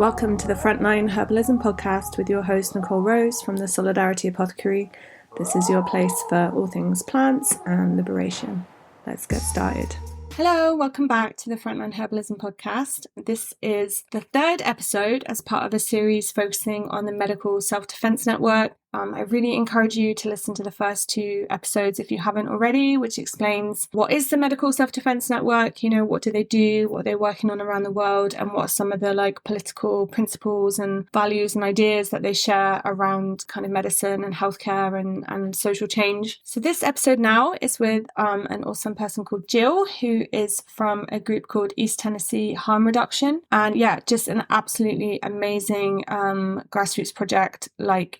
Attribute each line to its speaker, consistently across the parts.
Speaker 1: Welcome to the Frontline Herbalism podcast with your host Nicole Rose from the Solidarity Apothecary. This is your place for all things plants and liberation. Let's get started. Hello, welcome back to the Frontline Herbalism podcast. This is the third episode as part of a series focusing on the Medical Self-Defense Network. I really encourage you to listen to the first two episodes if you haven't already, which explains what is the Medical Self-Defense Network, what do they do, what they're working on around the world, and what are some of the political principles and values and ideas that they share around kind of medicine and healthcare and social change. So this episode now is with an awesome person called Jill, who is from a group called East Tennesse Harm Reduction. And yeah, just an absolutely amazing grassroots project,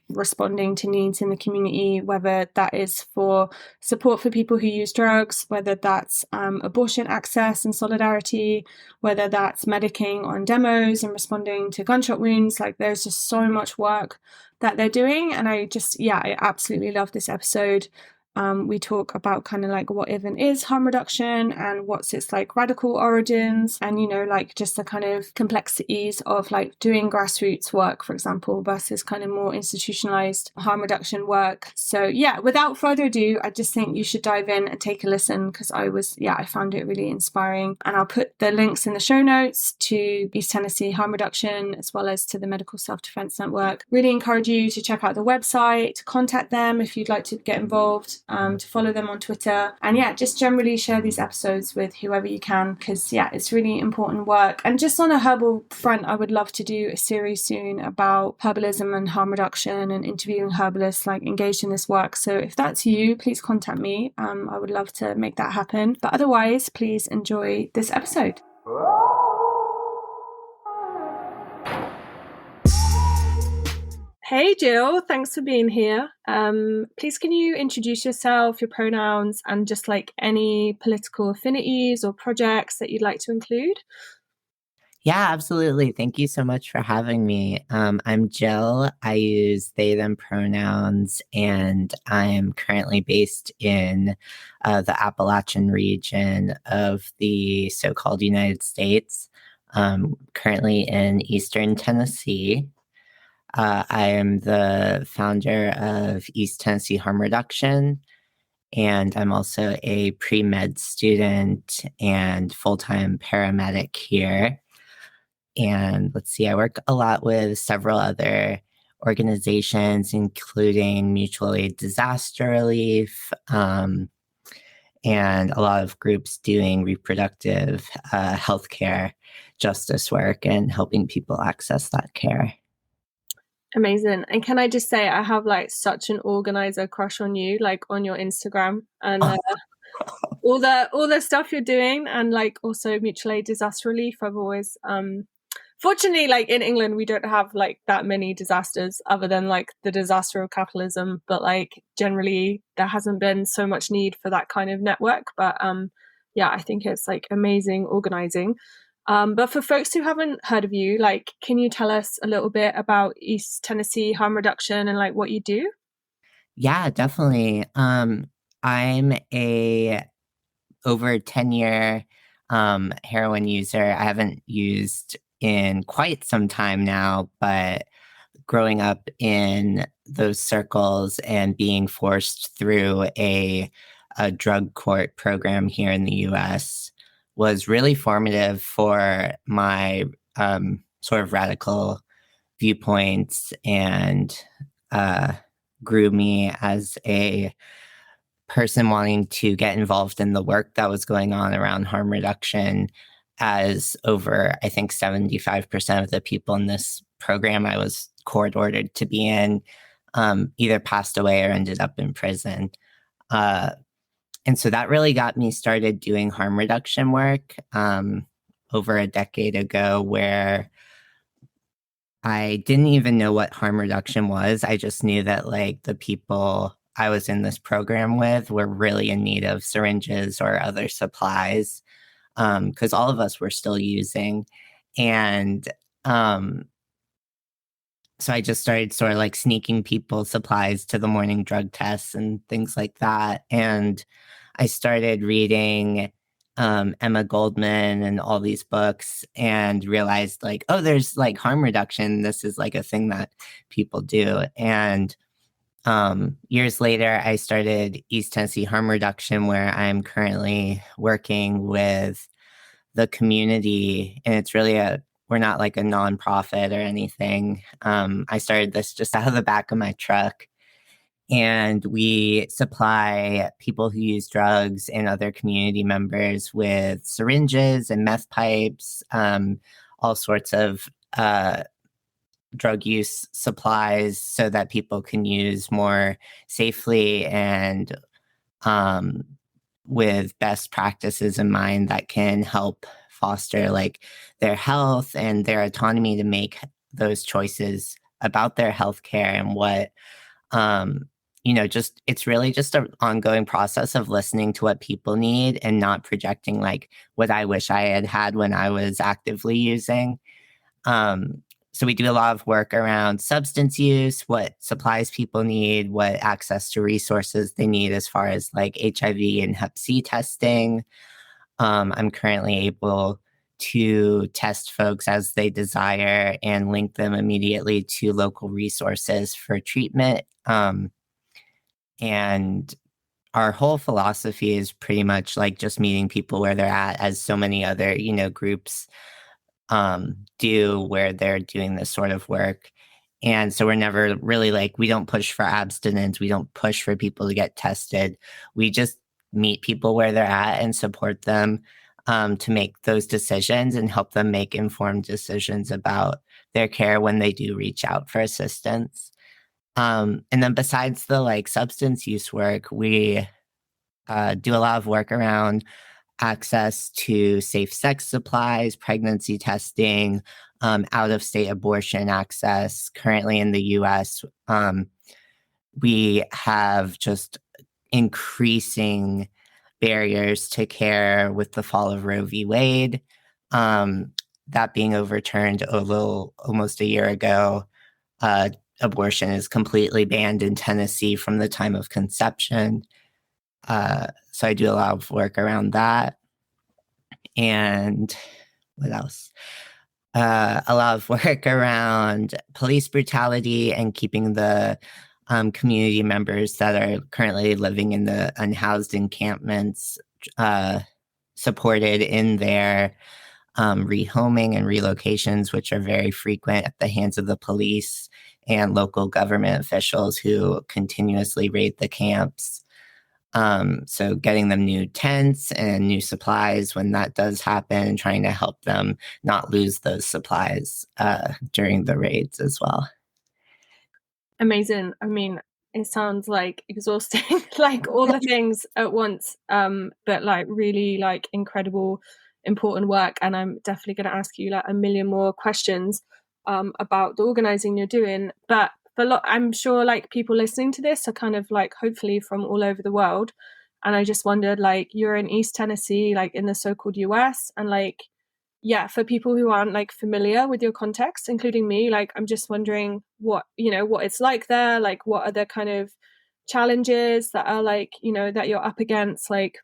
Speaker 1: responding to needs in the community, whether that is for support for people who use drugs, whether that's abortion access and solidarity, whether that's medicing on demos and responding to gunshot wounds. There's just so much work that they're doing. And I absolutely love this episode. We talk about what even is harm reduction and what's its radical origins and, just the kind of complexities of doing grassroots work, for example, versus kind of more institutionalized harm reduction work. So yeah, without further ado, I just think you should dive in and take a listen because I found it really inspiring. And I'll put the links in the show notes to East Tennesse Harm Reduction as well as to the Medical Self-Defense Network. Really encourage you to check out the website, to contact them if you'd like to get involved. To follow them on Twitter, and just generally share these episodes with whoever you can because it's really important work. And just on a herbal front, I would love to do a series soon about herbalism and harm reduction and interviewing herbalists engaged in this work. So if that's you, please contact me. I would love to make that happen. But otherwise, please enjoy this episode. Hey Jill, thanks for being here. Please can you introduce yourself, your pronouns, and just any political affinities or projects that you'd like to include?
Speaker 2: Yeah, absolutely. Thank you so much for having me. I'm Jill. I use they, them pronouns, and I'm currently based in the Appalachian region of the so-called United States, currently in Eastern Tennessee. I am the founder of East Tennesse Harm Reduction, and I'm also a pre-med student and full-time paramedic here. And I work a lot with several other organizations, including mutual aid disaster relief, and a lot of groups doing reproductive healthcare justice work and helping people access that care.
Speaker 1: Amazing. And can I just say, I have such an organizer crush on you, on your Instagram and all the stuff you're doing, and also mutual aid disaster relief. I've always fortunately in England we don't have that many disasters other than the disaster of capitalism, but generally there hasn't been so much need for that kind of network. But I think it's amazing organizing. But for folks who haven't heard of you, can you tell us a little bit about East Tennesse Harm Reduction and what you do?
Speaker 2: Yeah, definitely. I'm a over 10-year heroin user. I haven't used in quite some time now, but growing up in those circles and being forced through a drug court program here in the U.S. was really formative for my sort of radical viewpoints and grew me as a person wanting to get involved in the work that was going on around harm reduction, as over, I think, 75% of the people in this program I was court ordered to be in either passed away or ended up in prison. And so that really got me started doing harm reduction work over a decade ago, where I didn't even know what harm reduction was. I just knew that the people I was in this program with were really in need of syringes or other supplies, because all of us were still using. And so I just started sort of sneaking people supplies to the morning drug tests and things like that. And I started reading Emma Goldman and all these books and realized like, oh, there's like harm reduction. This is like a thing that people do. And years later, I started East Tennesse Harm Reduction, where I'm currently working with the community. And it's really we're not like a nonprofit or anything. I started this just out of the back of my truck. And we supply people who use drugs and other community members with syringes and meth pipes, all sorts of drug use supplies so that people can use more safely and um, with best practices in mind that can help foster like their health and their autonomy to make those choices about their health care and what um, just it's really just an ongoing process of listening to what people need and not projecting like what I wish I had had when I was actively using. So we do a lot of work around substance use, what supplies people need, what access to resources they need as far as like HIV and Hep C testing. I'm currently able to test folks as they desire and link them immediately to local resources for treatment. And our whole philosophy is pretty much like just meeting people where they're at, as so many other, groups do where they're doing this sort of work. And so we're never really like, we don't push for abstinence. We don't push for people to get tested. We just meet people where they're at and support them to make those decisions and help them make informed decisions about their care when they do reach out for assistance. And then besides the like substance use work, we do a lot of work around access to safe sex supplies, pregnancy testing, out of state abortion access. Currently in the US, we have just increasing barriers to care with the fall of Roe v. Wade. That being overturned almost a year ago, abortion is completely banned in Tennessee from the time of conception. So I do a lot of work around that. And what else? A lot of work around police brutality and keeping the community members that are currently living in the unhoused encampments supported in their rehoming and relocations, which are very frequent at the hands of the police and local government officials who continuously raid the camps. So getting them new tents and new supplies when that does happen, and trying to help them not lose those supplies during the raids as well.
Speaker 1: Amazing. I mean, it sounds like exhausting, like all the things at once, but like really like incredible, important work. And I'm definitely going to ask you like a million more questions about the organizing you're doing. But I'm sure like people listening to this are kind of like hopefully from all over the world. And I just wondered, like, you're in East Tennessee, like in the so-called US, and like, yeah, for people who aren't like familiar with your context, including me, like I'm just wondering what it's like there, like what are the kind of challenges that are like, that you're up against. Like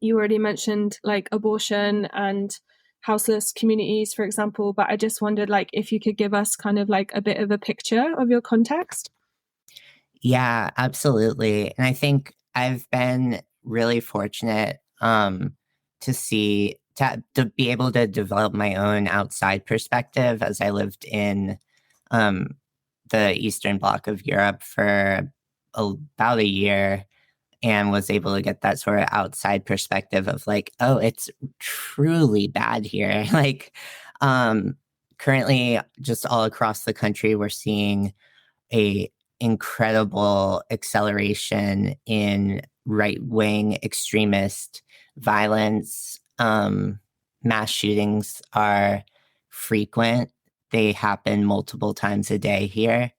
Speaker 1: you already mentioned like abortion and houseless communities, for example, but I just wondered like if you could give us kind of like a bit of a picture of your context.
Speaker 2: Yeah, absolutely. And I think I've been really fortunate to be able to develop my own outside perspective as I lived in um, the Eastern Bloc of Europe for about a year and was able to get that sort of outside perspective of like, oh, it's truly bad here. Like, currently, just all across the country, we're seeing a incredible acceleration in right-wing extremist violence. Mass shootings are frequent. They happen multiple times a day here.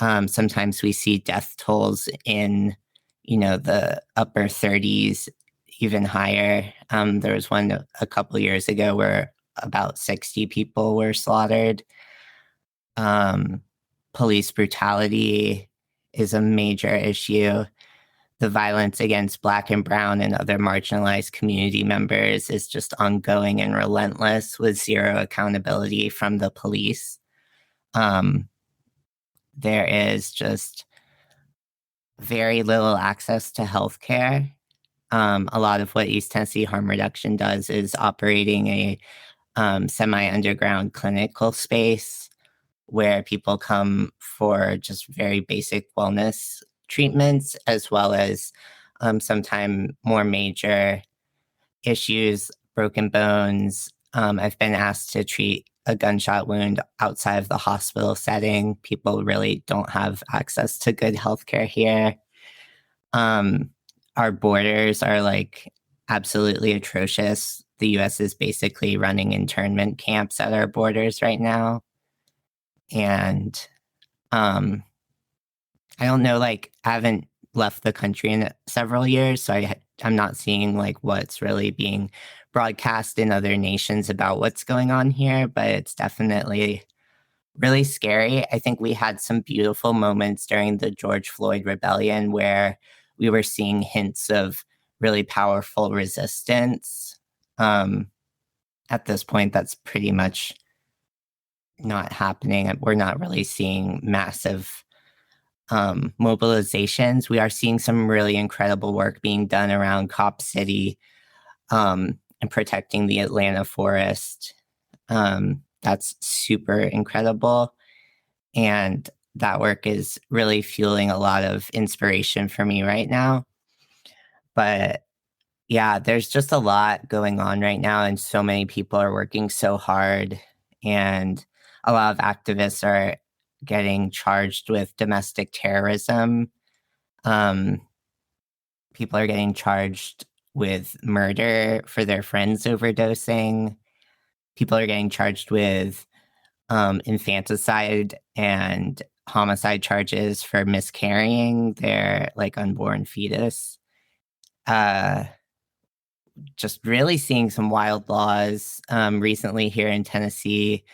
Speaker 2: Sometimes we see death tolls in, the upper 30s, even higher. There was one a couple years ago where about 60 people were slaughtered. Police brutality is a major issue. the violence against Black and Brown and other marginalized community members is just ongoing and relentless with zero accountability from the police. There is just very little access to healthcare. A lot of what East Tennesse Harm Reduction does is operating a semi-underground clinical space where people come for just very basic wellness treatments, as well as sometimes more major issues, broken bones. I've been asked to treat a gunshot wound outside of the hospital setting. People really don't have access to good healthcare here. Our borders are like absolutely atrocious. The US is basically running internment camps at our borders right now. And I don't know, like, I haven't left the country in several years, so I'm not seeing like what's really being broadcast in other nations about what's going on here, but it's definitely really scary. I think we had some beautiful moments during the George Floyd rebellion where we were seeing hints of really powerful resistance. At this point, that's pretty much not happening. We're not really seeing massive mobilizations. We are seeing some really incredible work being done around Cop City and protecting the Atlanta forest. That's super incredible. And that work is really fueling a lot of inspiration for me right now. But yeah, there's just a lot going on right now, and so many people are working so hard, and a lot of activists are getting charged with domestic terrorism. People are getting charged with murder for their friends overdosing. People are getting charged with infanticide and homicide charges for miscarrying their like unborn fetus. Just really seeing some wild laws. Recently here in Tennessee,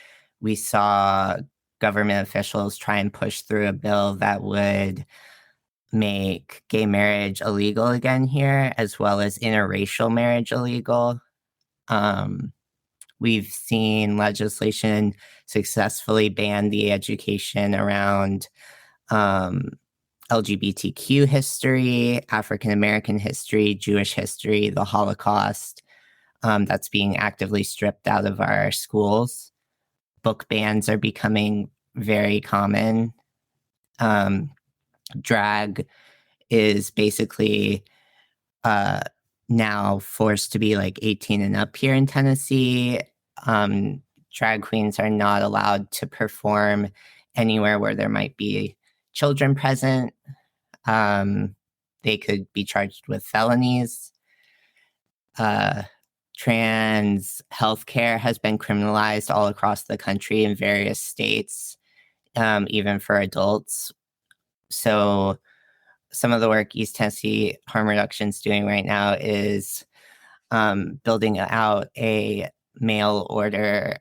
Speaker 2: we saw government officials try and push through a bill that would make gay marriage illegal again here, as well as interracial marriage illegal. We've seen legislation successfully ban the education around LGBTQ history, African American history, Jewish history, the Holocaust. That's being actively stripped out of our schools. Book bans are becoming very common. Drag is basically now forced to be like 18 and up here in Tennessee. Drag queens are not allowed to perform anywhere where there might be children present. They could be charged with felonies. Trans healthcare has been criminalized all across the country in various states, even for adults. So some of the work East Tennesse Harm Reduction is doing right now is building out a mail order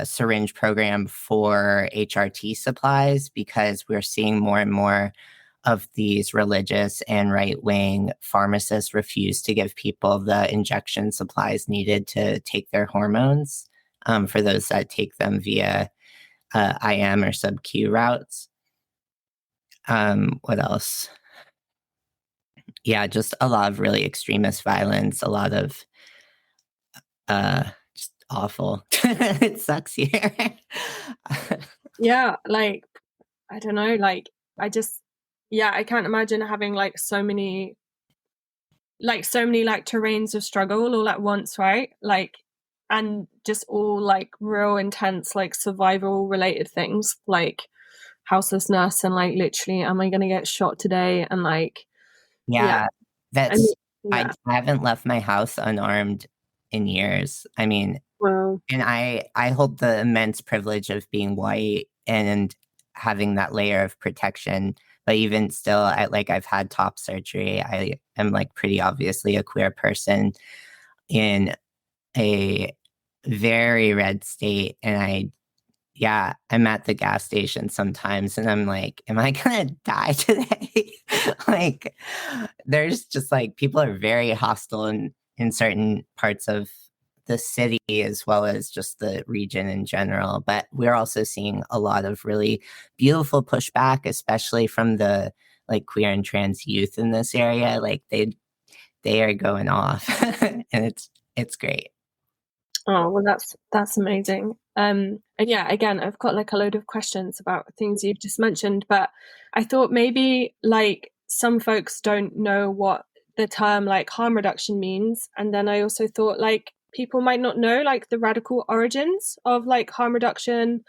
Speaker 2: syringe program for HRT supplies, because we're seeing more and more of these religious and right-wing pharmacists refuse to give people the injection supplies needed to take their hormones for those that take them via IM or sub-Q routes. What else? Yeah, just a lot of really extremist violence, a lot of just awful. It sucks here.
Speaker 1: Yeah, like, I don't know, like, I can't imagine having like so many like terrains of struggle all at once, right? Like, and just all like real intense like survival related things, like houselessness and like literally, am I gonna get shot today? And like,
Speaker 2: Yeah,
Speaker 1: I mean,
Speaker 2: I haven't left my house unarmed in years. I mean,
Speaker 1: well,
Speaker 2: and I hold the immense privilege of being white and having that layer of protection. But even still, I've had top surgery. I am like pretty obviously a queer person in a very red state, and I Yeah, I'm at the gas station sometimes and I'm like, am I gonna die today? Like, there's just like people are very hostile in certain parts of the city as well as just the region in general. But we're also seeing a lot of really beautiful pushback, especially from the like queer and trans youth in this area. Like they are going off and it's great.
Speaker 1: Oh, well, that's amazing. And yeah, again, I've got like a load of questions about things you've just mentioned, but I thought maybe like some folks don't know what the term like harm reduction means. And then I also thought like people might not know like the radical origins of like harm reduction.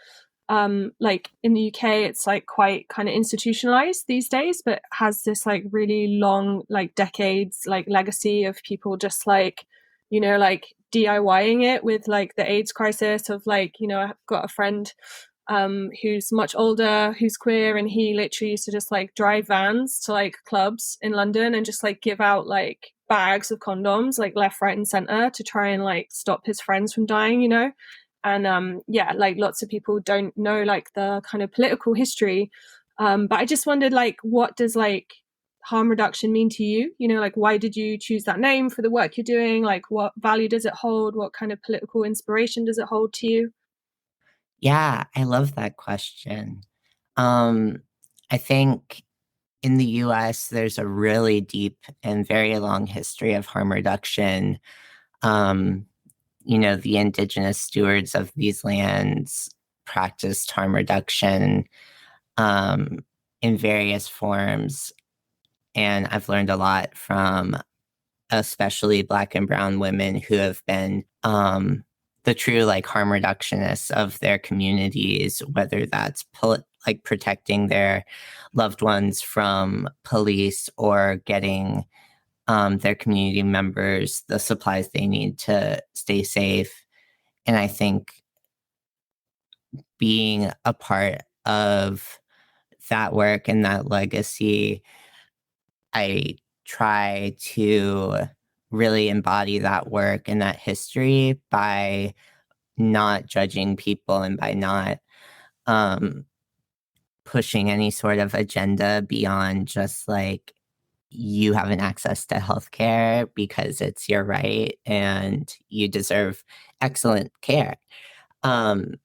Speaker 1: Like in the UK, it's like quite kind of institutionalized these days, but has this like really long, like decades, like legacy of people just like, like DIYing it with like the AIDS crisis of like, I've got a friend who's much older, who's queer, and he literally used to just like drive vans to like clubs in London and just like give out like bags of condoms like left, right, and center to try and like stop his friends from dying. And yeah, like lots of people don't know like the kind of political history. But I just wondered like what does like harm reduction mean to you? Like why did you choose that name for the work you're doing? Like what value does it hold? What kind of political inspiration does it hold to you?
Speaker 2: Yeah, I love that question. Um, I think in the US, there's a really deep and very long history of harm reduction. Um, the indigenous stewards of these lands practiced harm reduction um, in various forms. And I've learned a lot from especially Black and Brown women who have been the true like harm reductionists of their communities, whether that's like protecting their loved ones from police or getting their community members the supplies they need to stay safe. And I think being a part of that work and that legacy, I try to really embody that work and that history by not judging people and by not um, pushing any sort of agenda beyond just like you having access to healthcare because it's your right and you deserve excellent care. Um,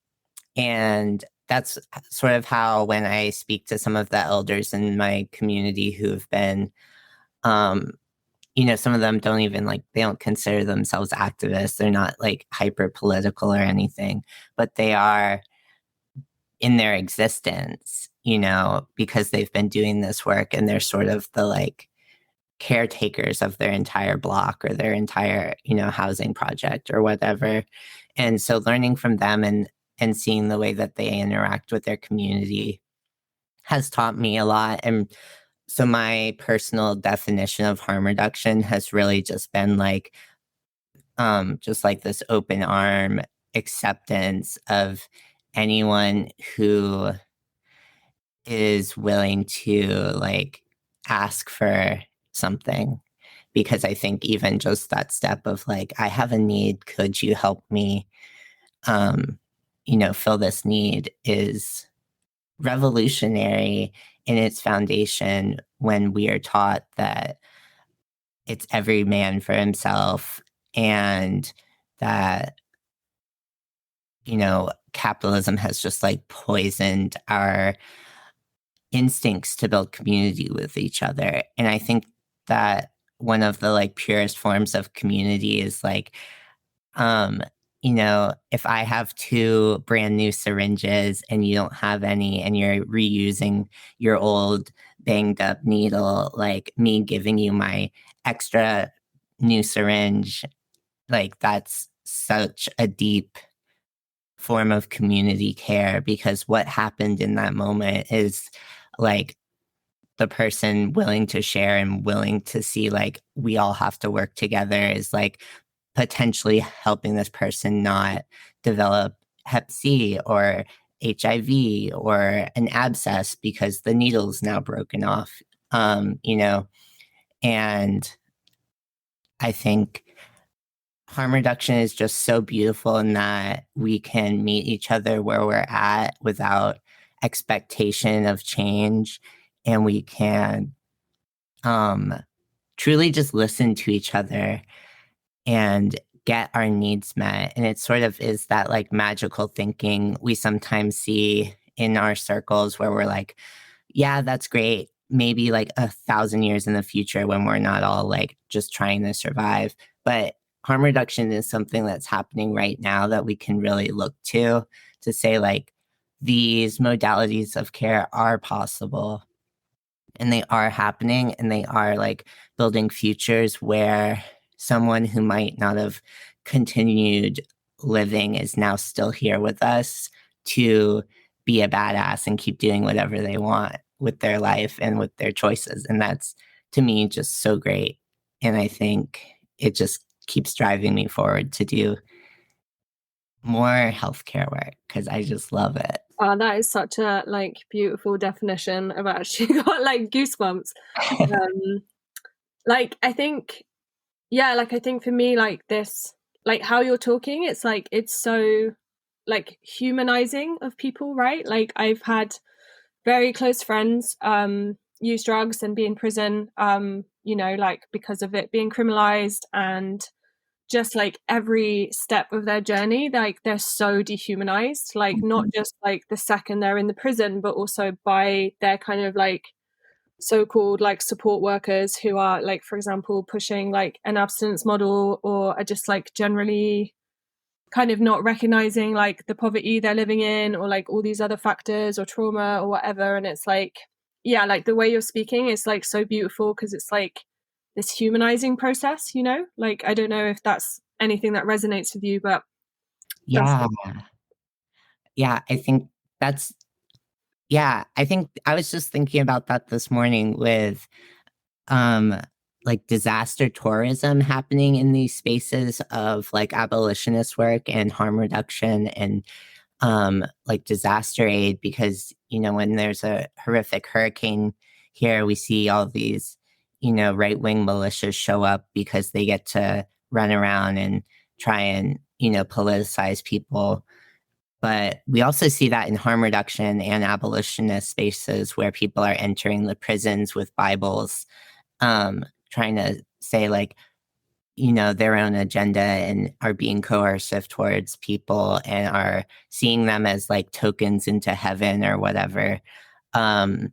Speaker 2: and that's sort of how when I speak to some of the elders in my community who've been um, some of them don't even like they don't consider themselves activists. They're not like hyper political or anything, but they are in their existence, because they've been doing this work and they're sort of the like caretakers of their entire block or their entire, housing project or whatever. And so learning from them and seeing the way that they interact with their community has taught me a lot. And so my personal definition of harm reduction has really just been like just like this open arm acceptance of anyone who is willing to like ask for something, because I think even just that step of like I have a need, could you help me um fill this need is revolutionary in its foundation when we are taught that it's every man for himself and that capitalism has just like poisoned our instincts to build community with each other. And I think that one of the like purest forms of community is like um if I have two brand new syringes and you don't have any and you're reusing your old banged up needle, like me giving you my extra new syringe, like that's such a deep form of community care, because what happened in that moment is like the person willing to share and willing to see like we all have to work together is like potentially helping this person not develop hep C or HIV or an abscess because the needle's now broken off. um you know and I think harm reduction is just so beautiful in that we can meet each other where we're at without expectation of change, and we can truly just listen to each other and get our needs met. And it sort of is that like magical thinking we sometimes see in our circles where we're like, yeah, that's great. Maybe like 1,000 years in the future when we're not all like just trying to survive. But harm reduction is something that's happening right now that we can really look to say like these modalities of care are possible and they are happening and they are like building futures where someone who might not have continued living is now still here with us to be a badass and keep doing whatever they want with their life and with their choices. And that's to me just so great. And I think it just keeps driving me forward to do more healthcare work because I just love it.
Speaker 1: That is such a like beautiful definition. I've actually got like goosebumps. Like I think, yeah, like I think for me, like this, like how you're talking, it's like it's so like humanizing of people, right? Like I've had very close friends use drugs and be in prison, you know, like because of it being criminalized, and just like every step of their journey, like they're so dehumanized, like not just like the second they're in the prison, but also by their kind of like so-called like support workers who are like, for example, pushing like an abstinence model, or are just like generally kind of not recognizing like the poverty they're living in, or like all these other factors or trauma or whatever. And it's like, yeah, like the way you're speaking is like so beautiful because it's like this humanizing process, you know? Like I don't know if that's anything that resonates with you, but that's
Speaker 2: Yeah. Yeah. I think that's, yeah. I think I was just thinking about that this morning with um like disaster tourism happening in these spaces of like abolitionist work and harm reduction and like disaster aid, because when there's a horrific hurricane here, we see all these right-wing militias show up because they get to run around and try and politicize people. But we also see that in harm reduction and abolitionist spaces where people are entering the prisons with Bibles, trying to say like, their own agenda and are being coercive towards people and are seeing them as like tokens into heaven or whatever. And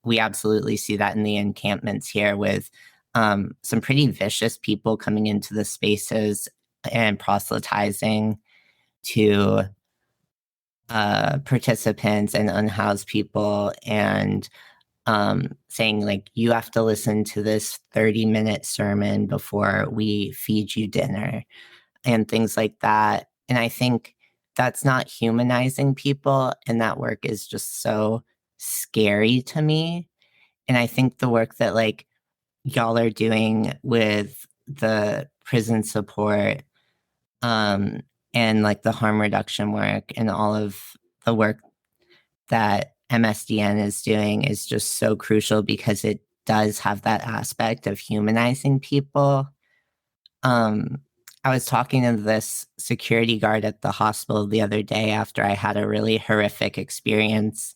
Speaker 2: we absolutely see that in the encampments here with some pretty vicious people coming into the spaces and proselytizing to participants and unhoused people and saying like, you have to listen to this 30-minute sermon before we feed you dinner and things like that. And I think that's not humanizing people. And that work is just so scary to me. And I think the work that like y'all are doing with the prison support and like the harm reduction work and all of the work that MSDN is doing is just so crucial because it does have that aspect of humanizing people. I was talking to this security guard at the hospital the other day after I had a really horrific experience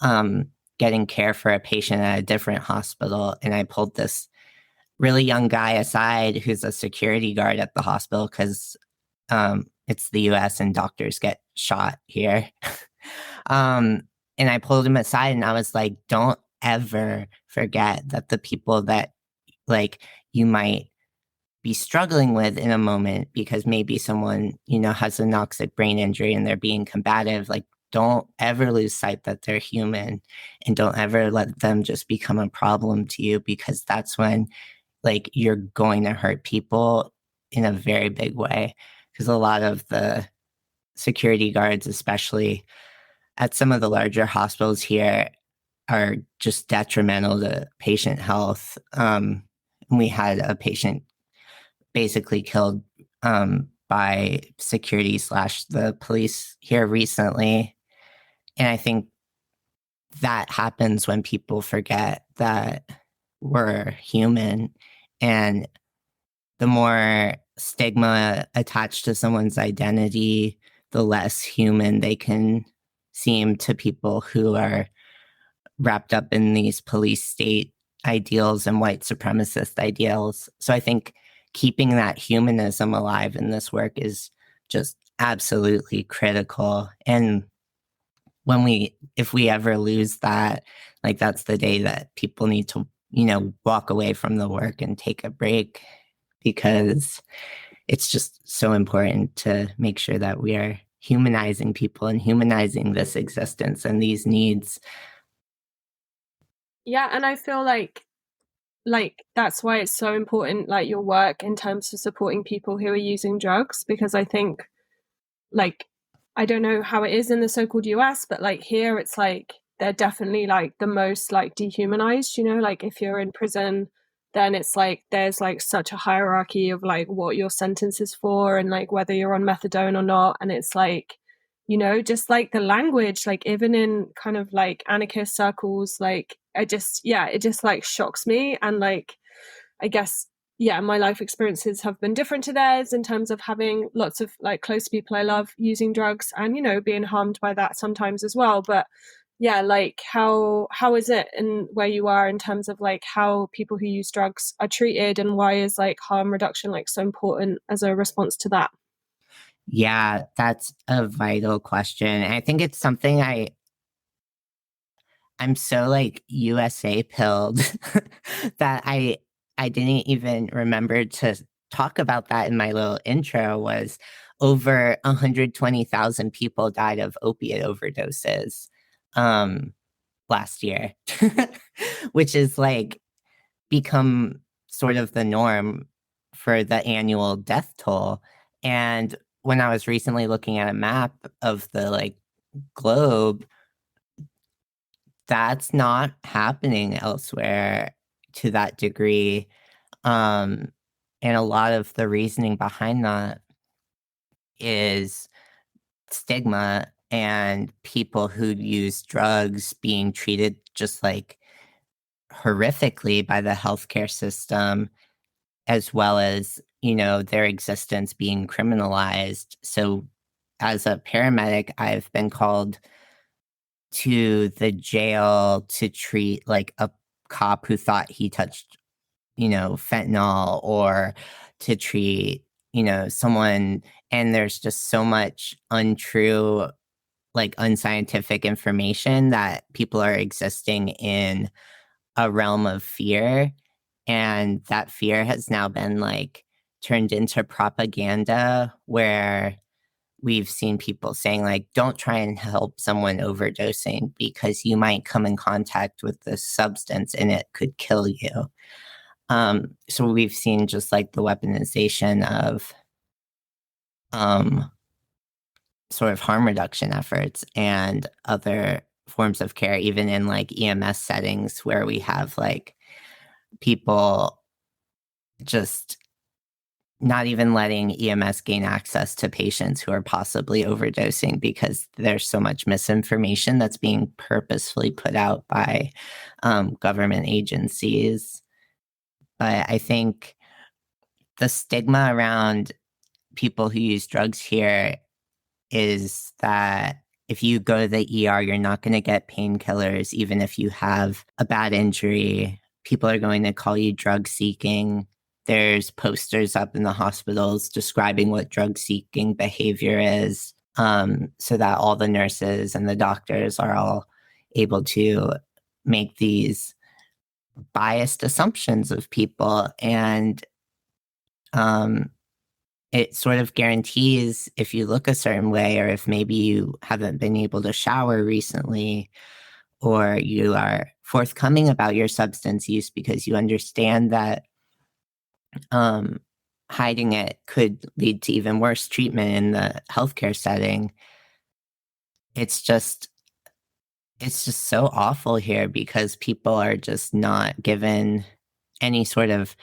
Speaker 2: getting care for a patient at a different hospital. And I pulled this really young guy aside who's a security guard at the hospital because it's the US and doctors get shot here. And I pulled him aside and I was like, don't ever forget that the people that like you might be struggling with in a moment because maybe someone, has a anoxic brain injury and they're being combative, like don't ever lose sight that they're human and don't ever let them just become a problem to you, because that's when like you're going to hurt people in a very big way. Because a lot of the security guards, especially at some of the larger hospitals here, are just detrimental to patient health. We had a patient basically killed by security / the police here recently. And I think that happens when people forget that we're human and the more stigma attached to someone's identity, the less human they can seem to people who are wrapped up in these police state ideals and white supremacist ideals. So I think keeping that humanism alive in this work is just absolutely critical. And if we ever lose that, like, that's the day that people need to, walk away from the work and take a break, because it's just so important to make sure that we are humanizing people and humanizing this existence and these needs.
Speaker 1: Yeah, and I feel like that's why it's so important, like your work in terms of supporting people who are using drugs, because I think, like, I don't know how it is in the so-called US, but like here it's like they're definitely like the most like dehumanized, like if you're in prison, then it's like there's like such a hierarchy of like what your sentence is for and like whether you're on methadone or not. And it's like, just like the language, like even in kind of like anarchist circles, like it just like shocks me. And like, I guess, yeah, my life experiences have been different to theirs in terms of having lots of like close people I love using drugs and, being harmed by that sometimes as well. But yeah, like how is it in where you are in terms of like how people who use drugs are treated, and why is like harm reduction like so important as a response to that?
Speaker 2: Yeah, that's a vital question. And I think it's something I'm so like USA pilled that I didn't even remember to talk about that in my little intro. Was over 120,000 people died of opiate overdoses um last year, which is like become sort of the norm for the annual death toll. And when I was recently looking at a map of the like globe, that's not happening elsewhere to that degree. Um, and a lot of the reasoning behind that is stigma and people who use drugs being treated just like horrifically by the healthcare system, as well as, their existence being criminalized. So as a paramedic, I've been called to the jail to treat like a cop who thought he touched, fentanyl, or to treat, someone. And there's just so much untrue, like unscientific information that people are existing in a realm of fear. And that fear has now been like turned into propaganda, where we've seen people saying like, don't try and help someone overdosing because you might come in contact with this substance and it could kill you. So we've seen just like the weaponization of sort of harm reduction efforts and other forms of care, even in like EMS settings where we have like people just not even letting EMS gain access to patients who are possibly overdosing because there's so much misinformation that's being purposefully put out by government agencies. But I think the stigma around people who use drugs here is that if you go to the ER, you're not going to get painkillers, even if you have a bad injury. People are going to call you drug seeking. There's posters up in the hospitals describing what drug seeking behavior is, so that all the nurses and the doctors are all able to make these biased assumptions of people. And it sort of guarantees if you look a certain way, or if maybe you haven't been able to shower recently, or you are forthcoming about your substance use because you understand that hiding it could lead to even worse treatment in the healthcare setting. It's just so awful here because people are just not given any sort of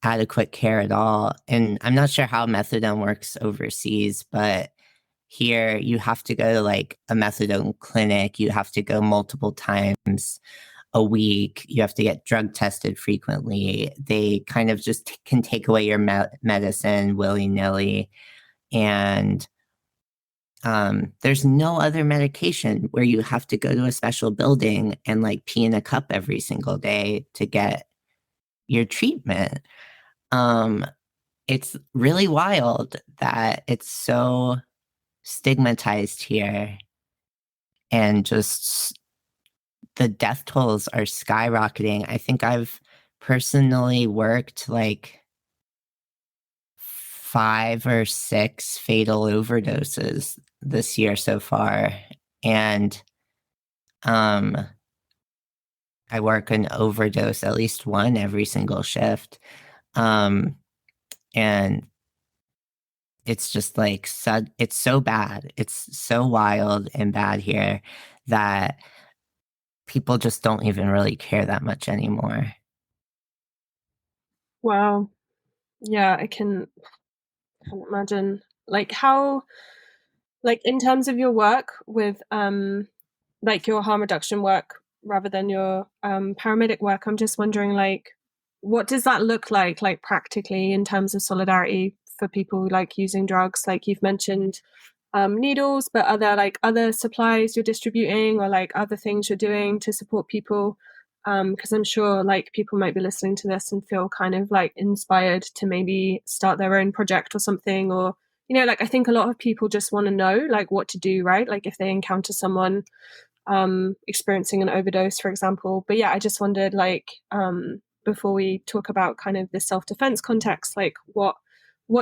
Speaker 2: adequate care at all. And I'm not sure how methadone works overseas, but here you have to go to like a methadone clinic. You have to go multiple times a week. You have to get drug tested frequently. They kind of just can take away your medicine willy-nilly. And there's no other medication where you have to go to a special building and like pee in a cup every single day to get your treatment. It's really wild that it's so stigmatized here, and just the death tolls are skyrocketing. I think I've personally worked like 5 or 6 fatal overdoses this year so far. And I work an overdose, at least one every single shift. And it's just like, it's so bad. It's so wild and bad here that people just don't even really care that much anymore.
Speaker 1: Wow. Yeah, I can imagine. Like how, like in terms of your work with like your harm reduction work rather than your paramedic work, I'm just wondering like what does that look like practically in terms of solidarity for people like using drugs? Like you've mentioned needles, but are there like other supplies you're distributing or like other things you're doing to support people? Because I'm sure like people might be listening to this and feel kind of like inspired to maybe start their own project or something, or like I think a lot of people just want to know like what to do, right? Like if they encounter someone experiencing an overdose, for example. But yeah, I just wondered like before we talk about kind of the self-defense context, like what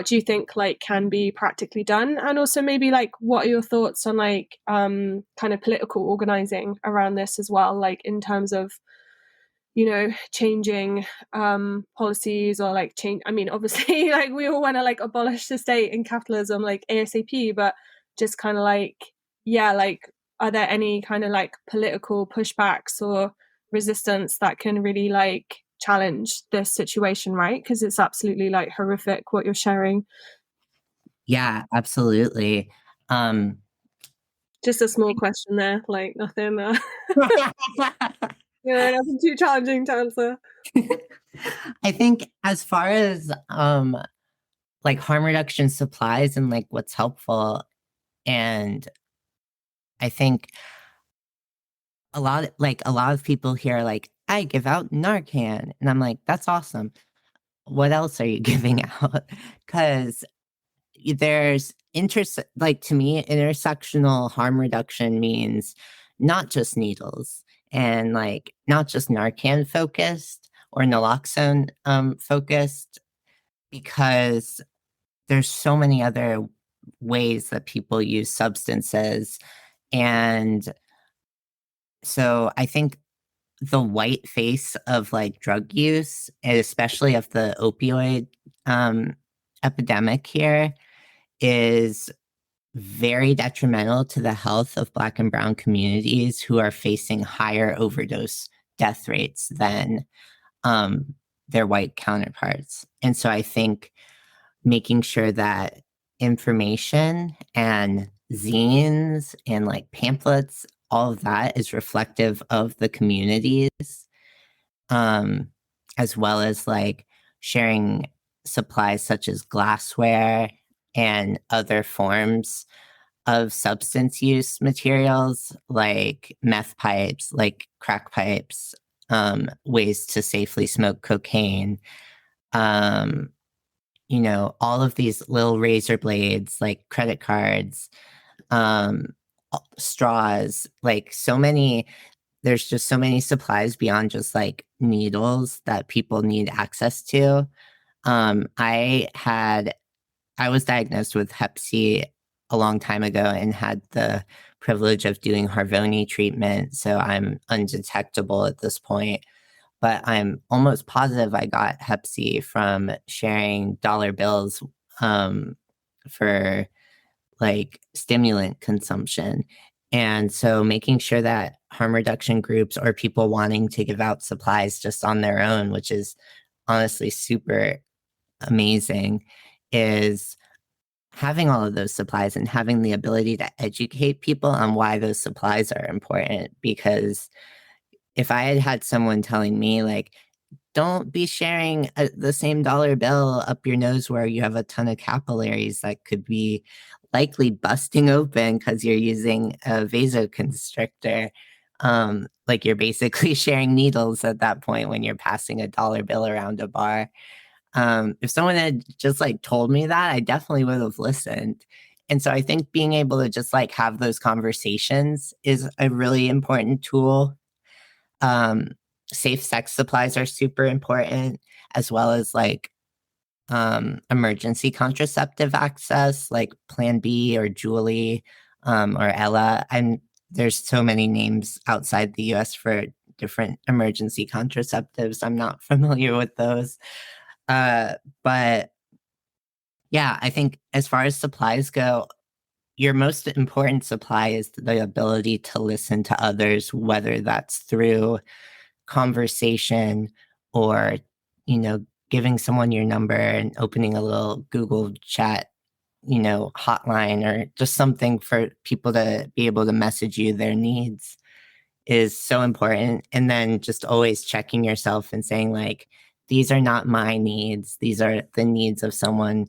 Speaker 1: do you think like can be practically done, and also maybe like what are your thoughts on like kind of political organizing around this as well, like in terms of changing policies or like change. I mean, obviously like we all want to like abolish the state and capitalism like ASAP, but just kind of like, yeah, like are there any kind of like political pushbacks or resistance that can really like challenge this situation, right? Because it's absolutely like horrific what you're sharing.
Speaker 2: Yeah, absolutely.
Speaker 1: Just a small question there, like nothing nothing too challenging to answer.
Speaker 2: I think as far as like harm reduction supplies and like what's helpful, and I think a lot of people here are like, I give out Narcan, and I'm like, that's awesome. What else are you giving out? Because there's like to me, intersectional harm reduction means not just needles and like not just Narcan focused or naloxone focused, because there's so many other ways that people use substances. And so I think the white face of like drug use, and especially of the opioid epidemic here, is very detrimental to the health of Black and Brown communities who are facing higher overdose death rates than their white counterparts. And so I think making sure that information and zines and like pamphlets, all of that is reflective of the communities, as well as like sharing supplies such as glassware and other forms of substance use materials like meth pipes, like crack pipes, ways to safely smoke cocaine, all of these little razor blades, like credit cards, um, straws, like there's just so many supplies beyond just like needles that people need access to. I was diagnosed with Hep C a long time ago and had the privilege of doing Harvoni treatment, so I'm undetectable at this point. But I'm almost positive I got Hep C from sharing dollar bills for like stimulant consumption. And so making sure that harm reduction groups or people wanting to give out supplies just on their own, which is honestly super amazing, is having all of those supplies and having the ability to educate people on why those supplies are important. Because if I had had someone telling me like, don't be sharing the same dollar bill up your nose where you have a ton of capillaries that could be likely busting open because you're using a vasoconstrictor. Like you're basically sharing needles at that point when you're passing a dollar bill around a bar. If someone had just like told me that, I definitely would have listened. And so I think being able to just like have those conversations is a really important tool. um, Safe sex supplies are super important, as well as like emergency contraceptive access, like Plan B or Julie or Ella. And there's so many names outside the US for different emergency contraceptives. I'm not familiar with those. But yeah, I think as far as supplies go, your most important supply is the ability to listen to others, whether that's through conversation or, you know, giving someone your number and opening a little Google chat, hotline, or just something for people to be able to message you their needs is so important. And then just always checking yourself and saying, like, these are not my needs. These are the needs of someone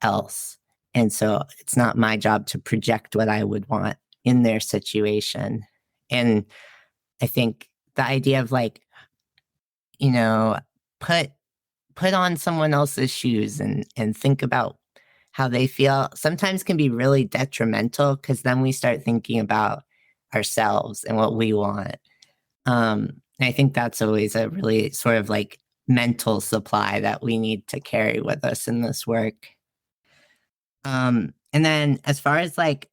Speaker 2: else. And so it's not my job to project what I would want in their situation. And I think the idea of like, you know, put put on someone else's shoes and think about how they feel sometimes can be really detrimental because then we start thinking about ourselves and what we want. And I think that's always a really sort of like mental supply that we need to carry with us in this work. And then as far as like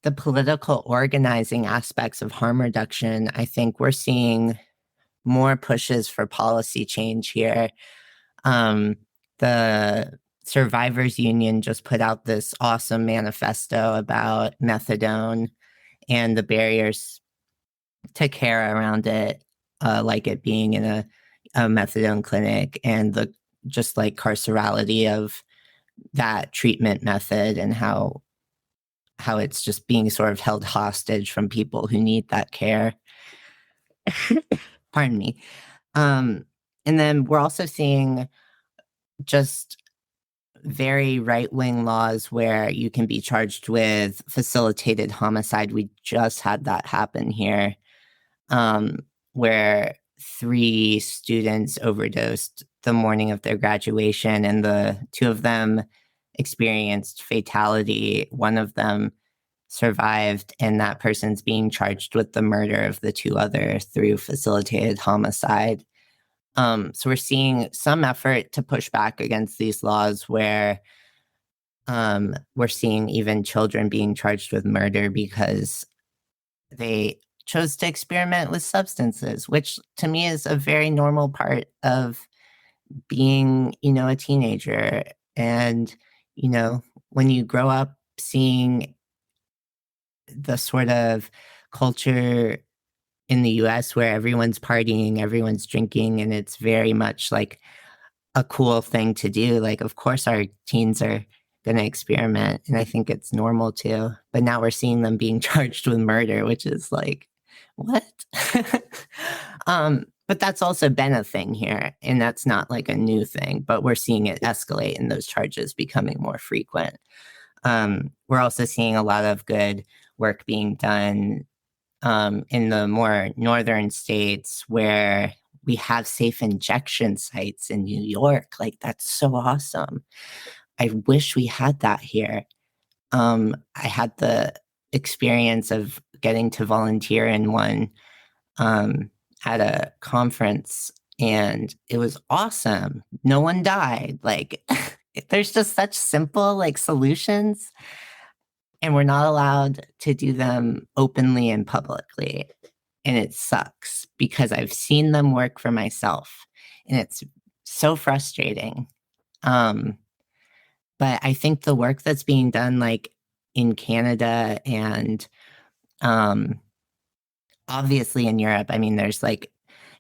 Speaker 2: the political organizing aspects of harm reduction, I think we're seeing more pushes for policy change here. The Survivors Union just put out this awesome manifesto about methadone and the barriers to care around it, like it being in a methadone clinic and the just like carcerality of that treatment method and how it's just being sort of held hostage from people who need that care. Pardon me. And then we're also seeing just very right-wing laws where you can be charged with facilitated homicide. We just had that happen here, where 3 students overdosed the morning of their graduation, and the 2 of them experienced fatality. One of them survived, and that person's being charged with the murder of the 2 others through facilitated homicide. So we're seeing some effort to push back against these laws where we're seeing even children being charged with murder because they chose to experiment with substances, which to me is a very normal part of being, a teenager. And, when you grow up seeing the sort of culture in the US where everyone's partying, everyone's drinking, and it's very much like a cool thing to do. Like, of course, our teens are going to experiment, and I think it's normal too. But now we're seeing them being charged with murder, which is like, what? But that's also been a thing here, and that's not like a new thing, but we're seeing it escalate and those charges becoming more frequent. We're also seeing a lot of good work being done in the more northern states where we have safe injection sites in New York. Like, that's so awesome. I wish we had that here. I had the experience of getting to volunteer in one at a conference, and it was awesome. No one died. Like, there's just such simple like solutions, and we're not allowed to do them openly and publicly. And it sucks because I've seen them work for myself, and it's so frustrating. But I think the work that's being done like in Canada and obviously in Europe, I mean, there's like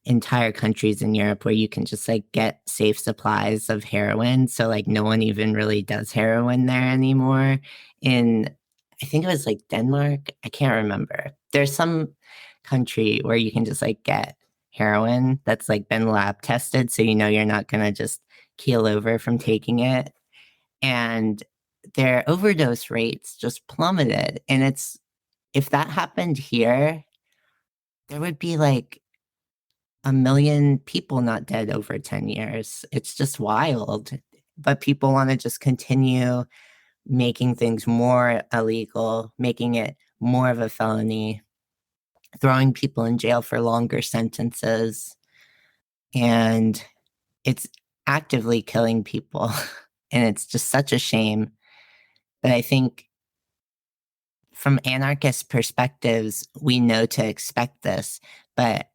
Speaker 2: entire countries in Europe where you can just like get safe supplies of heroin. So like no one even really does heroin there anymore. In I think it was like Denmark. I can't remember. There's some country where you can just like get heroin that's like been lab tested, so you know you're not gonna just keel over from taking it. And their overdose rates just plummeted. And it's if that happened here, there would be like a million people not dead over 10 years. It's just wild. But people want to just continue making things more illegal, making it more of a felony, throwing people in jail for longer sentences. And it's actively killing people. And it's just such a shame. But I think from anarchist perspectives, we know to expect this. But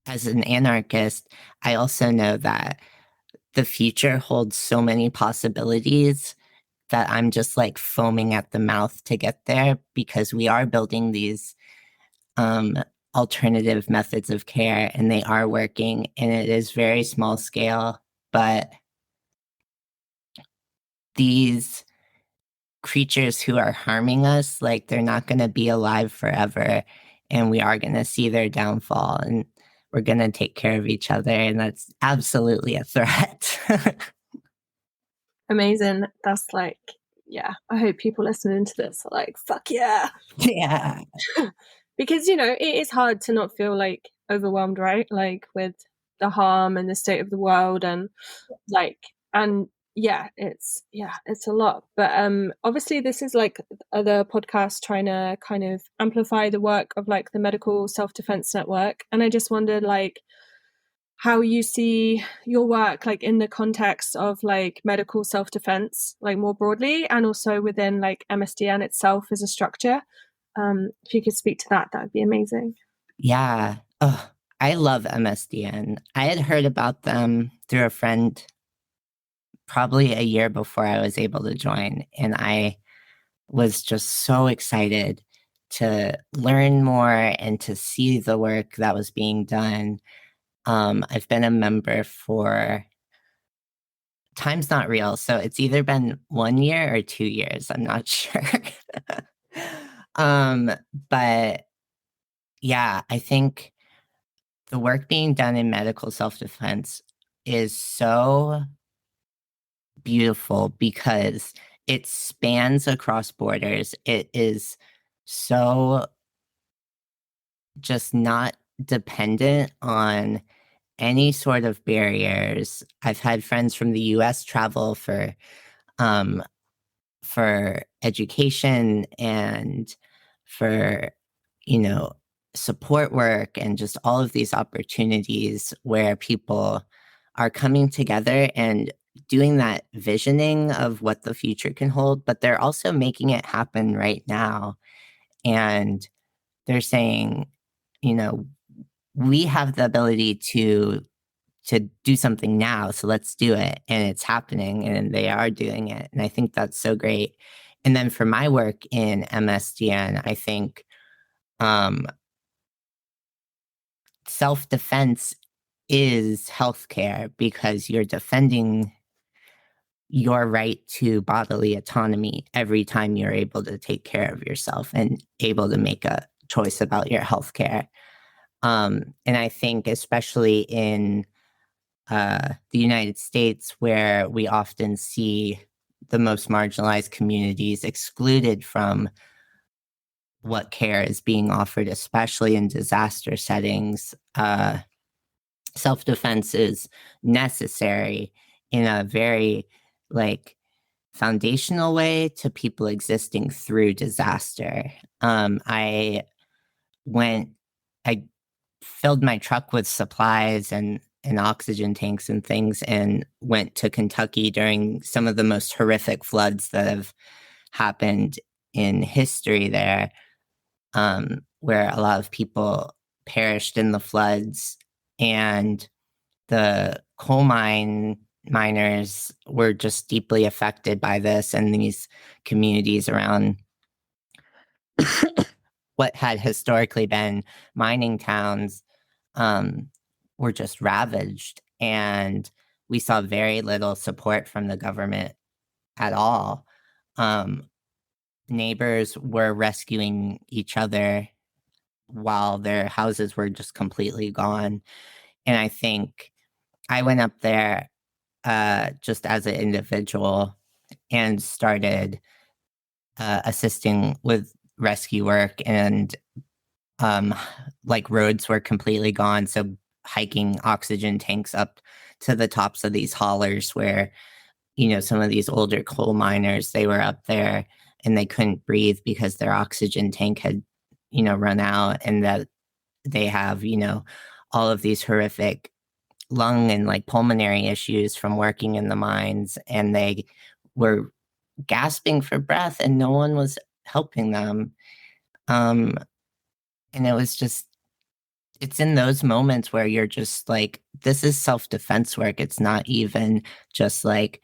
Speaker 2: as an anarchist, I also know that the future holds so many possibilities that I'm just like foaming at the mouth to get there, because we are building these alternative methods of care and they are working, and it is very small scale, but these creatures who are harming us, like they're not going to be alive forever, and we are going to see their downfall, and we're going to take care of each other, and that's absolutely a threat.
Speaker 1: Amazing. That's like, yeah, I hope people listening to this are like, fuck yeah.
Speaker 2: Yeah.
Speaker 1: Because, you know, it is hard to not feel like overwhelmed, right? Like with the harm and the state of the world, and like, and yeah, it's a lot. But obviously this is like other podcasts trying to kind of amplify the work of like the Medical Self-Defense Network. And I just wondered like how you see your work like in the context of like medical self-defense, like more broadly, and also within like MSDN itself as a structure. If you could speak to that, that would be amazing.
Speaker 2: Yeah. Oh, I love MSDN. I had heard about them through a friend probably a year before I was able to join, and I was just so excited to learn more and to see the work that was being done. I've been a member for time's not real, so it's either been 1 year or 2 years. I'm not sure. But yeah, I think the work being done in medical self-defense is so beautiful because it spans across borders. It is so just not dependent on any sort of barriers. I've had friends from the US travel um for education and for, you know, support work and just all of these opportunities where people are coming together and doing that visioning of what the future can hold, but they're also making it happen right now. And they're saying, you know, we have the ability to do something now, so let's do it. And it's happening, and they are doing it. And I think that's so great. And then for my work in MSDN, I think self-defense is healthcare, because you're defending your right to bodily autonomy every time you're able to take care of yourself and able to make a choice about your healthcare. And I think especially in the United States, where we often see the most marginalized communities excluded from what care is being offered, especially in disaster settings, self-defense is necessary in a very like foundational way to people existing through disaster. I went, I filled my truck with supplies and oxygen tanks and things, and went to Kentucky during some of the most horrific floods that have happened in history there, where a lot of people perished in the floods, and the miners were just deeply affected by this, and these communities around what had historically been mining towns were just ravaged, and we saw very little support from the government at all. Neighbors were rescuing each other while their houses were just completely gone. And I think I went up there just as an individual and started assisting with rescue work, and um, like roads were completely gone. So hiking oxygen tanks up to the tops of these hollers where, some of these older coal miners, they were up there and they couldn't breathe because their oxygen tank had, run out, and that they have, all of these horrific lung and like pulmonary issues from working in the mines, and they were gasping for breath and no one was helping them. Um, and it's in those moments where you're just like, this is self-defense work. It's not even just like,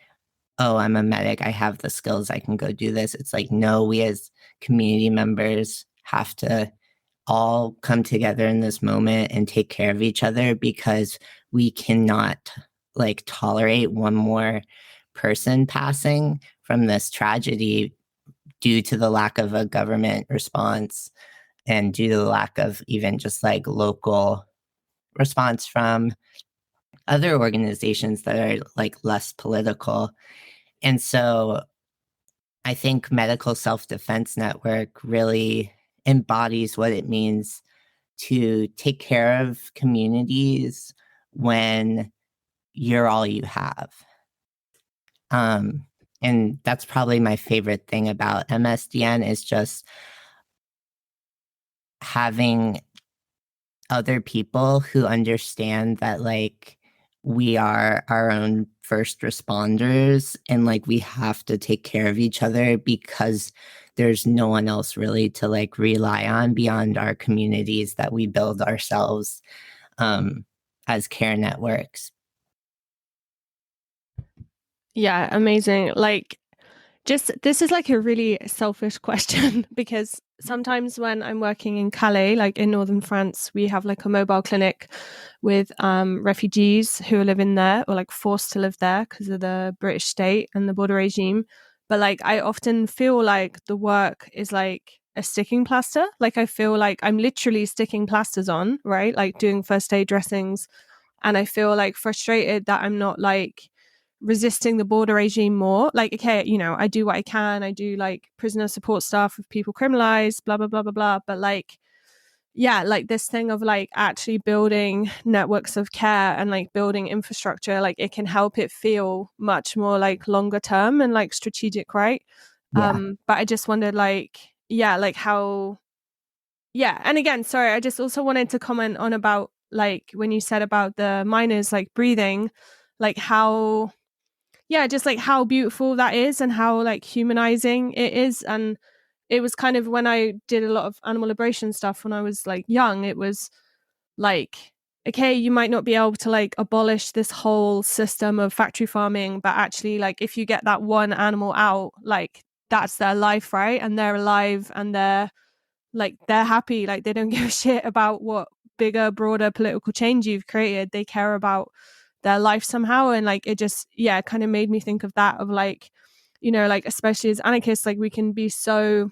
Speaker 2: oh, I'm a medic, I have the skills, I can go do this. It's like, no, we as community members have to all come together in this moment and take care of each other, because we cannot like tolerate one more person passing from this tragedy due to the lack of a government response and due to the lack of even just like local response from other organizations that are like less political. And so I think Medical Self-Defense Network really embodies what it means to take care of communities when you're all you have. And that's probably my favorite thing about MSDN, is just having other people who understand that like we are our own first responders, and like we have to take care of each other because there's no one else really to like rely on beyond our communities that we build ourselves as care networks.
Speaker 1: Yeah, amazing. Like, just this is like a really selfish question because sometimes when I'm working in Calais, like in northern France, we have like a mobile clinic with refugees who are living there or like forced to live there because of the British state and the border regime. But like I often feel like the work is like a sticking plaster. Like I feel like I'm literally sticking plasters on, right? Like doing first aid dressings. And I feel like frustrated that I'm not like resisting the border regime more. Like, okay, I do what I can. I do like prisoner support stuff with people criminalized, blah, blah, blah, blah, blah. But like, yeah, like this thing of like actually building networks of care and like building infrastructure, like it can help it feel much more like longer term and like strategic, right?
Speaker 2: Yeah.
Speaker 1: But I just wondered like, yeah, like how, yeah. And again, sorry, I just also wanted to comment on about like when you said about the miners like breathing, like how, yeah, just like how beautiful that is and how like humanizing it is. And it was kind of when I did a lot of animal liberation stuff when I was like young, it was like, okay, you might not be able to like abolish this whole system of factory farming, but actually like if you get that one animal out, like that's their life, right? And they're alive and they're happy, like they don't give a shit about what bigger, broader political change you've created. They care about their life somehow. And like it just, yeah, kind of made me think of that, of like, like especially as anarchists, like we can be so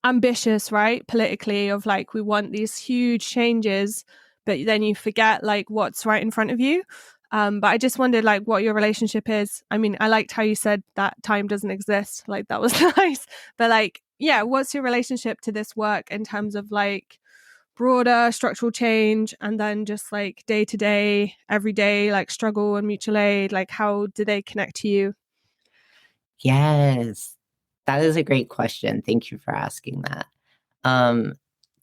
Speaker 1: ambitious, right, politically, of like we want these huge changes, but then you forget like what's right in front of you. But I just wondered like what your relationship is. I mean, I liked how you said that time doesn't exist. Like that was nice. But like, yeah, what's your relationship to this work in terms of like broader structural change and then just like day to day, everyday like struggle and mutual aid? Like how do they connect to you?
Speaker 2: Yes. That is a great question. Thank you for asking that. Um,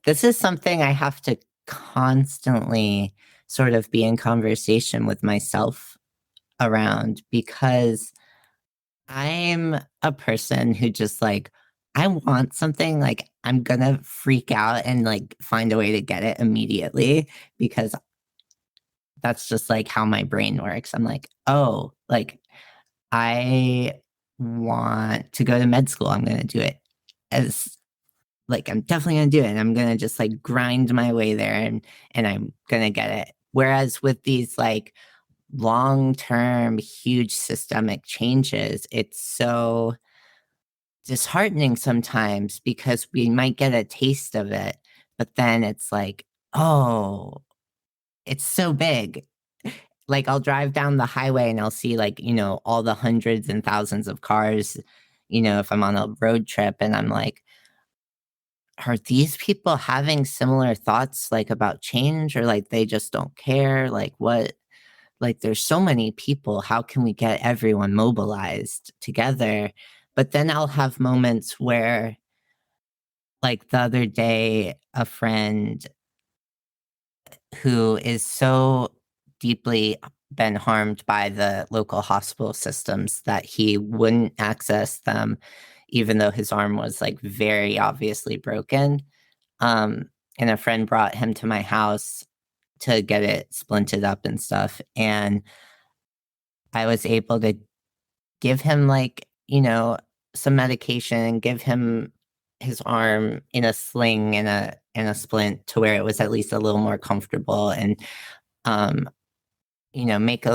Speaker 2: this is something I have to constantly sort of be in conversation with myself around, because I'm a person who just like, I want something, like I'm gonna freak out and like find a way to get it immediately, because that's just like how my brain works. I'm like, oh, like I want to go to med school. I'm gonna do it as like I'm definitely gonna do it. And I'm gonna just like grind my way there, and I'm gonna get it. Whereas with these like long-term huge systemic changes, it's so disheartening sometimes because we might get a taste of it, But then it's like, oh, it's so big. Like I'll drive down the highway and I'll see like, all the hundreds and thousands of cars, if I'm on a road trip, and I'm like, are these people having similar thoughts like about change, or like they just don't care? Like what? Like there's so many people. How can we get everyone mobilized together? But then I'll have moments where, like the other day, a friend who is so deeply been harmed by the local hospital systems that he wouldn't access them, even though his arm was like very obviously broken. And a friend brought him to my house to get it splinted up and stuff. And I was able to give him like, some medication, give him his arm in a sling and a splint to where it was at least a little more comfortable, and um, make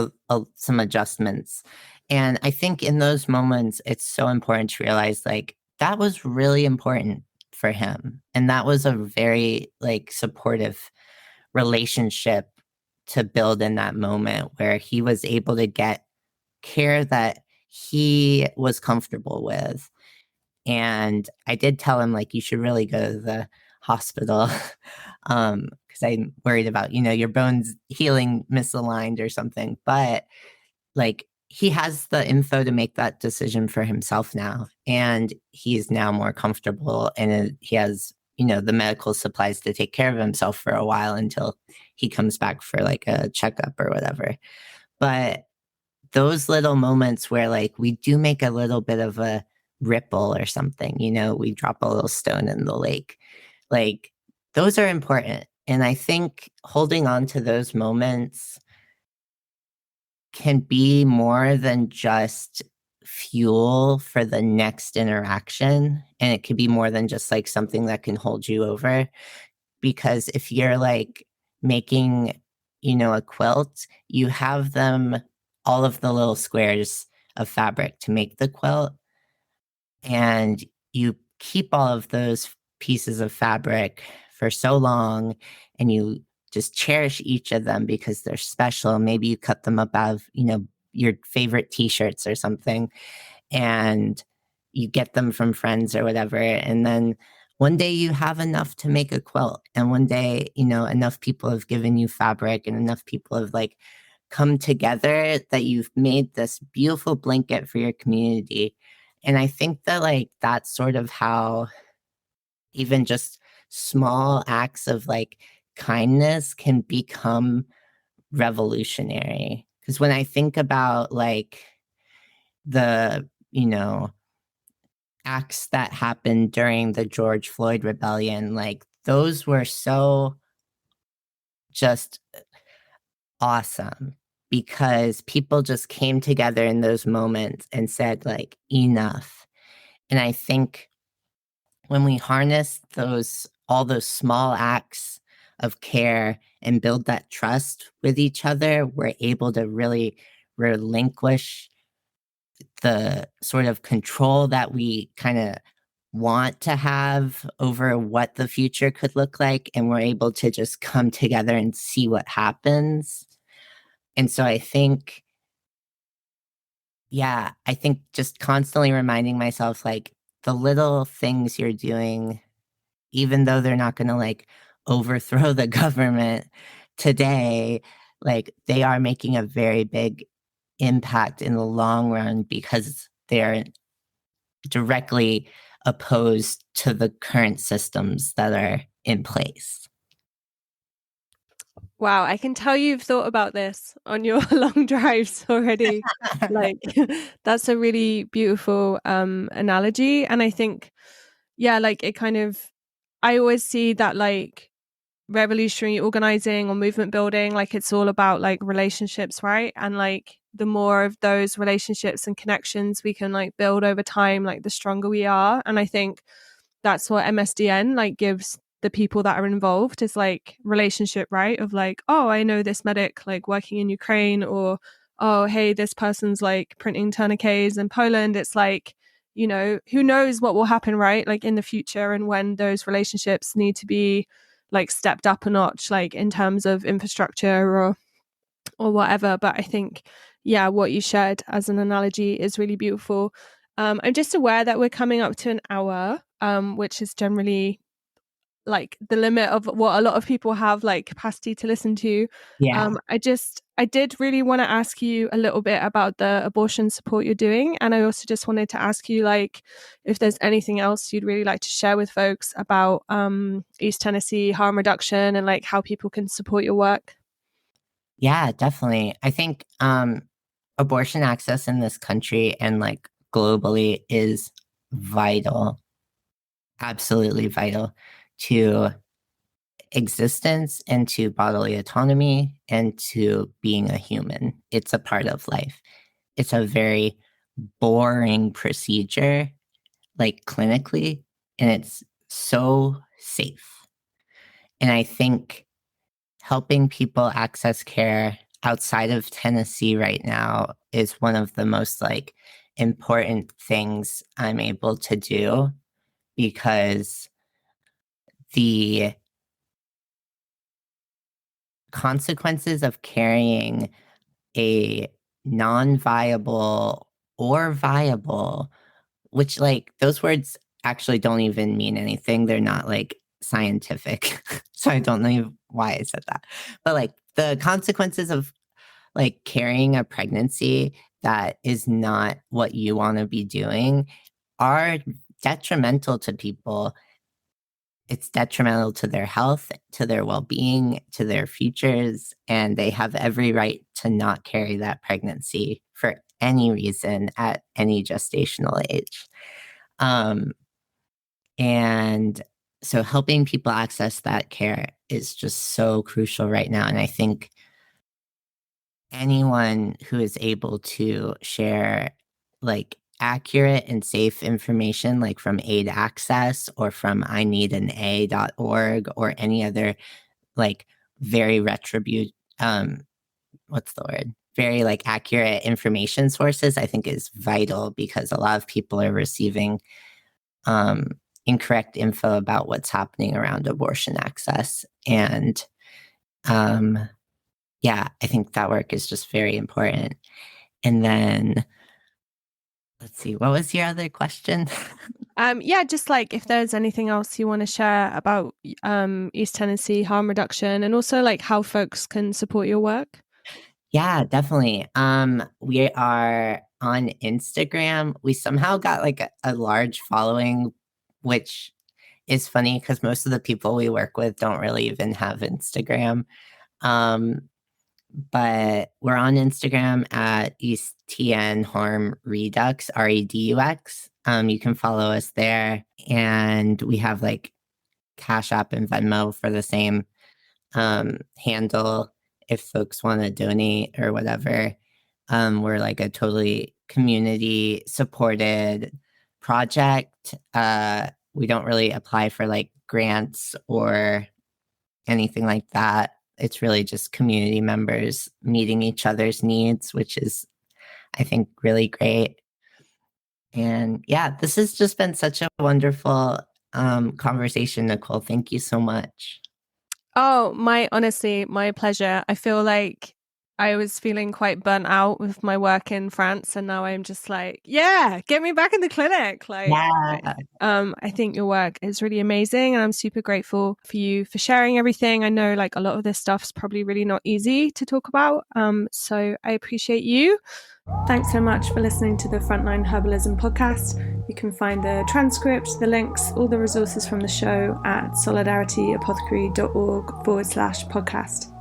Speaker 2: some adjustments. And I think in those moments, it's so important to realize like that was really important for him. And that was a very like supportive relationship to build in that moment where he was able to get care that he was comfortable with. And I did tell him, like, you should really go to the hospital because I'm worried about, your bones healing misaligned or something. But like, he has the info to make that decision for himself now. And he's now more comfortable, and he has, the medical supplies to take care of himself for a while until he comes back for like a checkup or whatever. But those little moments where like we do make a little bit of a ripple or something, we drop a little stone in the lake, like those are important. And I think holding on to those moments can be more than just fuel for the next interaction. And it could be more than just like something that can hold you over. Because if you're like making, a quilt, you have them, all of the little squares of fabric to make the quilt. And you keep all of those pieces of fabric for so long, and you just cherish each of them because they're special. Maybe you cut them up out of, your favorite t-shirts or something, and you get them from friends or whatever. And then one day you have enough to make a quilt. And one day, enough people have given you fabric and enough people have like come together that you've made this beautiful blanket for your community. And I think that like that's sort of how even just small acts of like kindness can become revolutionary. Because when I think about like the, acts that happened during the George Floyd rebellion, like those were so just awesome because people just came together in those moments and said like enough. And I think when we harness all those small acts of care and build that trust with each other, we're able to really relinquish the sort of control that we kind of want to have over what the future could look like. And we're able to just come together and see what happens. And so I think, yeah, I think just constantly reminding myself, like, the little things you're doing, even though they're not going to like overthrow the government today, like they are making a very big impact in the long run because they're directly opposed to the current systems that are in place.
Speaker 1: Wow, I can tell you've thought about this on your long drives already. Like that's a really beautiful analogy. And I think, yeah, like it kind of, I always see that like revolutionary organizing or movement building, like it's all about like relationships, right? And like the more of those relationships and connections we can like build over time, like the stronger we are. And I think that's what MSDN like gives the people that are involved, is like relationship, right? Of like, oh, I know this medic like working in Ukraine, or oh, hey, this person's like printing tourniquets in Poland. It's like, who knows what will happen, right? Like in the future, and when those relationships need to be like stepped up a notch, like in terms of infrastructure or whatever. But I think, yeah, what you shared as an analogy is really beautiful. I'm just aware that we're coming up to an hour, which is generally like the limit of what a lot of people have like capacity to listen to.
Speaker 2: Yeah.
Speaker 1: I did really want to ask you a little bit about the abortion support you're doing, and I also just wanted to ask you like if there's anything else you'd really like to share with folks about East Tennesse Harm Reduction and like how people can support your work.
Speaker 2: Yeah, definitely. I think abortion access in this country and like globally is vital, absolutely vital to existence and to bodily autonomy and to being a human. It's a part of life. It's a very boring procedure, like clinically, and it's so safe. And I think helping people access care outside of Tennessee right now is one of the most like important things I'm able to do because the consequences of carrying a non-viable or viable, which like those words actually don't even mean anything. They're not like scientific. So I don't know why I said that. But like the consequences of like carrying a pregnancy that is not what you want to be doing are detrimental to people. It's detrimental to their health, to their well-being, to their futures, and they have every right to not carry that pregnancy for any reason at any gestational age. And so helping people access that care is just so crucial right now. And I think anyone who is able to share like accurate and safe information, like from Aid Access or from ineedana.org or any other like very what's the word? Very like accurate information sources, I think is vital because a lot of people are receiving incorrect info about what's happening around abortion access. And yeah, I think that work is just very important. And then let's see, what was your other question?
Speaker 1: Yeah, just like if there's anything else you want to share about East Tennesse Harm Reduction and also like how folks can support your work.
Speaker 2: Yeah, definitely. We are on Instagram. We somehow got like a large following, which is funny because most of the people we work with don't really even have Instagram. But we're on Instagram at East Tennesse Harm Redux, REDUX. You can follow us there. And we have like Cash App and Venmo for the same handle if folks want to donate or whatever. We're like a totally community supported project. We don't really apply for like grants or anything like that. It's really just community members meeting each other's needs, which is, I think, really great. And yeah, this has just been such a wonderful conversation, Nicole. Thank you so much.
Speaker 1: Oh, honestly, my pleasure. I feel like I was feeling quite burnt out with my work in France, and now I'm just like, yeah, get me back in the clinic. Like,
Speaker 2: Yeah.
Speaker 1: I think your work is really amazing, and I'm super grateful for you for sharing everything. I know like a lot of this stuff's probably really not easy to talk about. So I appreciate you. Thanks so much for listening to the Frontline Herbalism podcast. You can find the transcript, the links, all the resources from the show at solidarityApothecary.org/podcast.